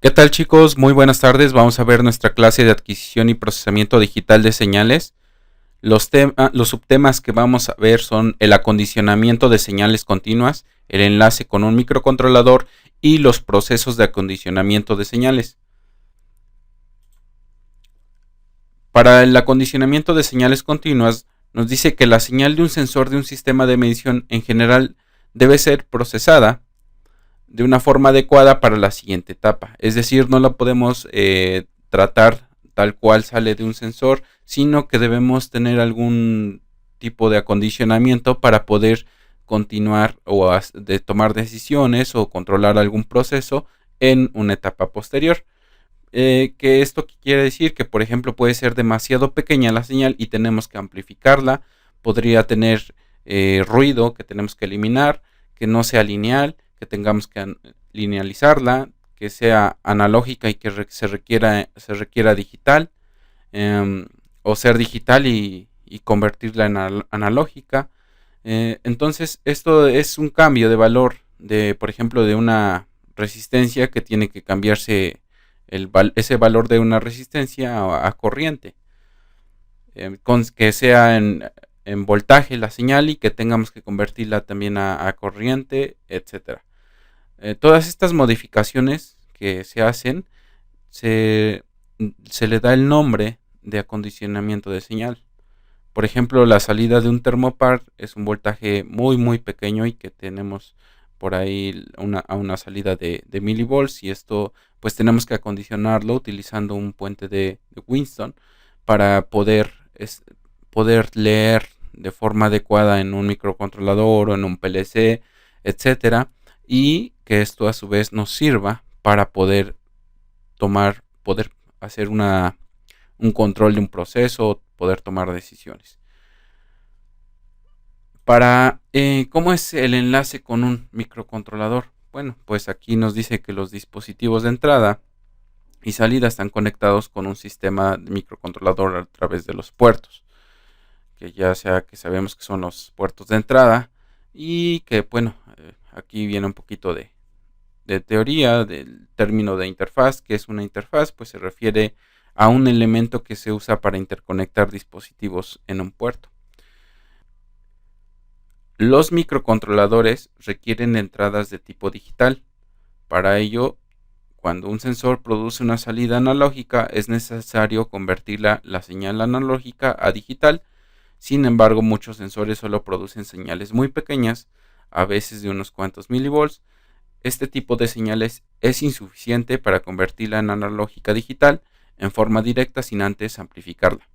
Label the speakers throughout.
Speaker 1: ¿Qué tal, chicos? Muy buenas tardes. Vamos a ver nuestra clase de adquisición y procesamiento digital de señales. Los subtemas que vamos a ver son el acondicionamiento de señales continuas, el enlace con un microcontrolador y los procesos de acondicionamiento de señales. Para el acondicionamiento de señales continuas, nos dice que la señal de un sensor de un sistema de medición en general debe ser procesada de una forma adecuada para la siguiente etapa. Es decir, no la podemos tratar tal cual sale de un sensor, sino que debemos tener algún tipo de acondicionamiento para poder continuar o de tomar decisiones o controlar algún proceso en una etapa posterior. Que esto quiere decir que, por ejemplo, puede ser demasiado pequeña la señal y tenemos que amplificarla, podría tener ruido que tenemos que eliminar, que no sea lineal, que tengamos que linealizarla, que sea analógica y que se requiera digital, o ser digital y convertirla en analógica. Entonces, esto es un cambio de valor de, por ejemplo, de una resistencia que tiene que cambiarse ese valor de una resistencia a corriente, que sea en voltaje la señal y que tengamos que convertirla también a corriente, etcétera. Todas estas modificaciones que se hacen se, se le da el nombre de acondicionamiento de señal. Por ejemplo, la salida de un termopar es un voltaje muy pequeño y que tenemos por ahí una salida de milivolts, y esto pues tenemos que acondicionarlo utilizando un puente de Winston para poder leer de forma adecuada en un microcontrolador o en un PLC, etcétera, y que esto a su vez nos sirva para poder hacer un control de un proceso, poder tomar decisiones. ¿Cómo es el enlace con un microcontrolador? Bueno, pues aquí nos dice que los dispositivos de entrada y salida están conectados con un sistema de microcontrolador a través de los puertos, que ya sea que sabemos que son los puertos de entrada, y que bueno, aquí viene un poquito de teoría del término de interfaz. Que es una interfaz? Pues se refiere a un elemento que se usa para interconectar dispositivos en un puerto. Los microcontroladores requieren entradas de tipo digital. Para ello, cuando un sensor produce una salida analógica, es necesario convertir la señal analógica a digital. Sin embargo, muchos sensores solo producen señales muy pequeñas, a veces de unos cuantos milivolts. Este tipo de señales es insuficiente para convertirla en analógica digital en forma directa sin antes amplificarla.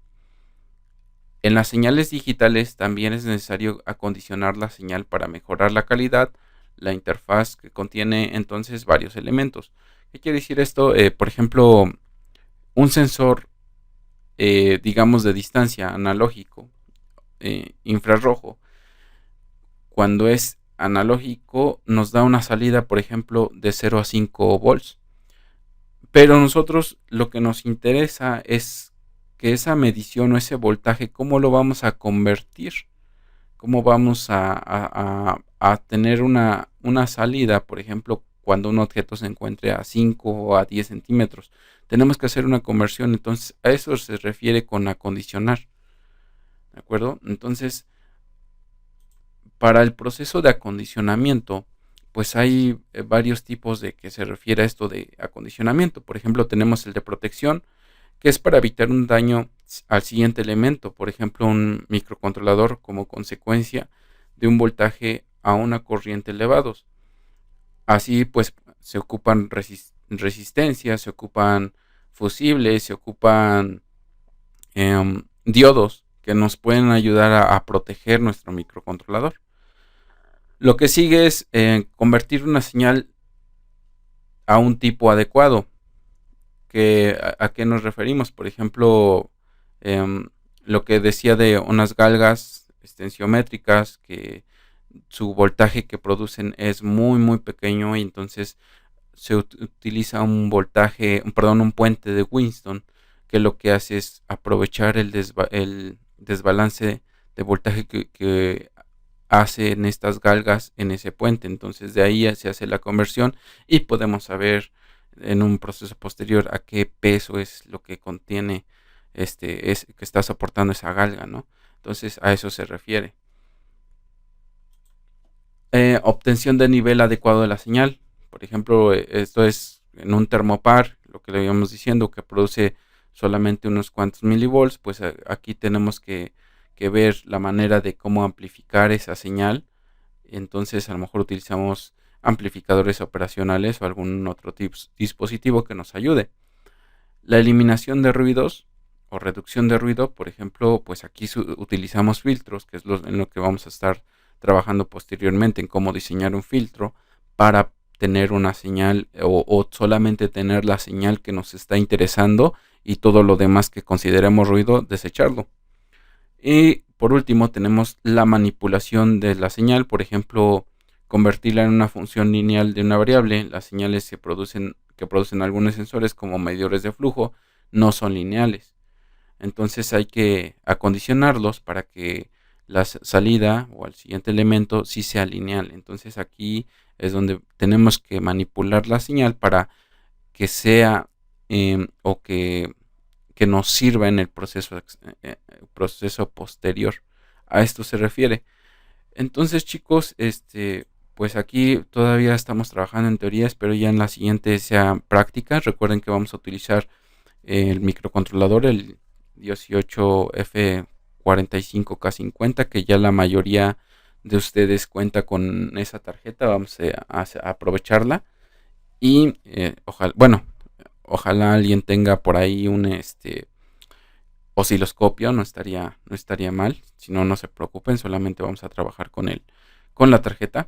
Speaker 1: En las señales digitales también es necesario acondicionar la señal para mejorar la calidad. La interfaz que contiene entonces varios elementos. ¿Qué quiere decir esto? Por ejemplo, un sensor, digamos de distancia, analógico, infrarrojo, cuando es analógico nos da una salida, por ejemplo, de 0 a 5 volts. Pero nosotros lo que nos interesa es que esa medición o ese voltaje, ¿cómo lo vamos a convertir? ¿Cómo vamos a tener una salida, por ejemplo, cuando un objeto se encuentre a 5 o a 10 centímetros? Tenemos que hacer una conversión. Entonces, a eso se refiere con acondicionar. ¿De acuerdo? Entonces, para el proceso de acondicionamiento, pues hay varios tipos de que se refiere a esto de acondicionamiento. Por ejemplo, tenemos el de protección, que es para evitar un daño al siguiente elemento. Por ejemplo, un microcontrolador como consecuencia de un voltaje a una corriente elevados. Así pues se ocupan resistencias, se ocupan fusibles, se ocupan diodos que nos pueden ayudar a proteger nuestro microcontrolador. Lo que sigue es convertir una señal a un tipo adecuado. ¿A qué nos referimos? Por ejemplo, lo que decía de unas galgas extensiométricas, que su voltaje que producen es muy pequeño, y entonces se utiliza un puente de Winston, que lo que hace es aprovechar el desbalance de voltaje que hacen estas galgas en ese puente. Entonces de ahí se hace la conversión y podemos saber en un proceso posterior a qué peso es lo que contiene es que está soportando esa galga, ¿no? Entonces a eso se refiere. Obtención de nivel adecuado de la señal. Por ejemplo, esto es en un termopar, lo que le íbamos diciendo, que produce solamente unos cuantos milivolts, pues aquí tenemos que ver la manera de cómo amplificar esa señal. Entonces a lo mejor utilizamos amplificadores operacionales o algún otro dispositivo que nos ayude. La eliminación de ruidos o reducción de ruido, por ejemplo, pues aquí utilizamos filtros, que es en lo que vamos a estar trabajando posteriormente, en cómo diseñar un filtro para tener una señal o solamente tener la señal que nos está interesando y todo lo demás que consideremos ruido, desecharlo. Y por último tenemos la manipulación de la señal, por ejemplo, convertirla en una función lineal de una variable. Las señales que producen algunos sensores como medidores de flujo no son lineales. Entonces hay que acondicionarlos para que la salida o el siguiente elemento sí sea lineal. Entonces aquí es donde tenemos que manipular la señal para que sea o que nos sirva en el proceso posterior. A esto se refiere. Entonces, chicos, pues aquí todavía estamos trabajando en teorías, pero ya en la siguiente sea prácticas. Recuerden que vamos a utilizar el microcontrolador, el 18F45K50, que ya la mayoría de ustedes cuenta con esa tarjeta. Vamos a aprovecharla y ojalá alguien tenga por ahí un osciloscopio, no estaría mal. Si no, no se preocupen, solamente vamos a trabajar con la tarjeta.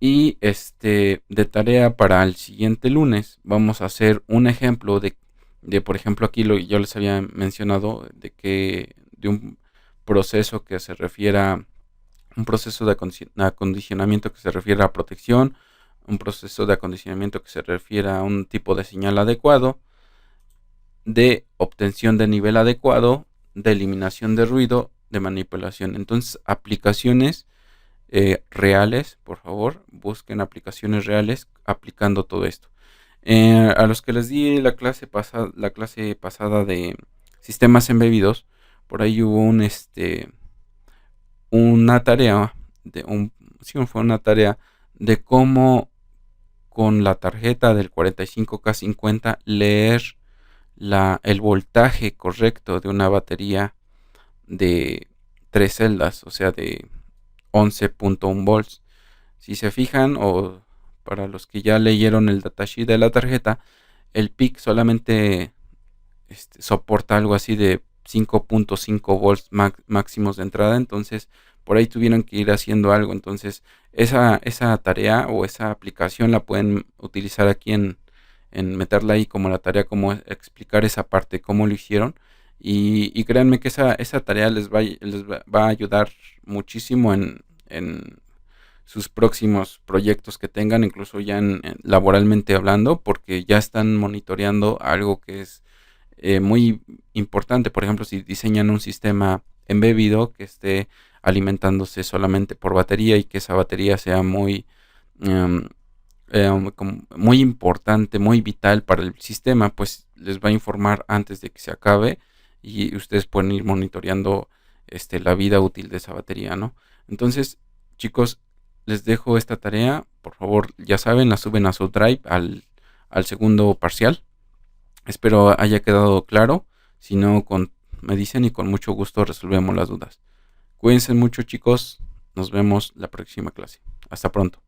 Speaker 1: Y de tarea para el siguiente lunes vamos a hacer un ejemplo de por ejemplo, aquí yo les había mencionado de un proceso que se refiera, un proceso de acondicionamiento que se refiere a protección, un proceso de acondicionamiento que se refiere a un tipo de señal adecuado, de obtención de nivel adecuado, de eliminación de ruido, de manipulación. Entonces, aplicaciones reales, por favor, busquen aplicaciones reales aplicando todo esto. A los que les di la clase pasada de sistemas embebidos, por ahí hubo una tarea fue una tarea de cómo con la tarjeta del 45K50 leer el voltaje correcto de una batería de 3 celdas, o sea, de 11.1 volts. Si se fijan, o para los que ya leyeron el datasheet de la tarjeta, el PIC solamente soporta algo así de 5.5 volts máximos de entrada. Entonces por ahí tuvieron que ir haciendo algo. Entonces esa tarea o esa aplicación la pueden utilizar aquí en meterla ahí como la tarea, como explicar esa parte, cómo lo hicieron. Y créanme que esa tarea les va a ayudar muchísimo en sus próximos proyectos que tengan, incluso ya laboralmente hablando, porque ya están monitoreando algo que es muy importante. Por ejemplo, si diseñan un sistema embebido que esté alimentándose solamente por batería y que esa batería sea muy muy importante, muy vital para el sistema, pues les va a informar antes de que se acabe y ustedes pueden ir monitoreando la vida útil de esa batería, ¿no? Entonces, chicos, les dejo esta tarea. Por favor, ya saben, la suben a su Drive al segundo parcial. Espero haya quedado claro. Si no, me dicen y con mucho gusto resolvemos las dudas. Cuídense mucho, chicos. Nos vemos la próxima clase. Hasta pronto.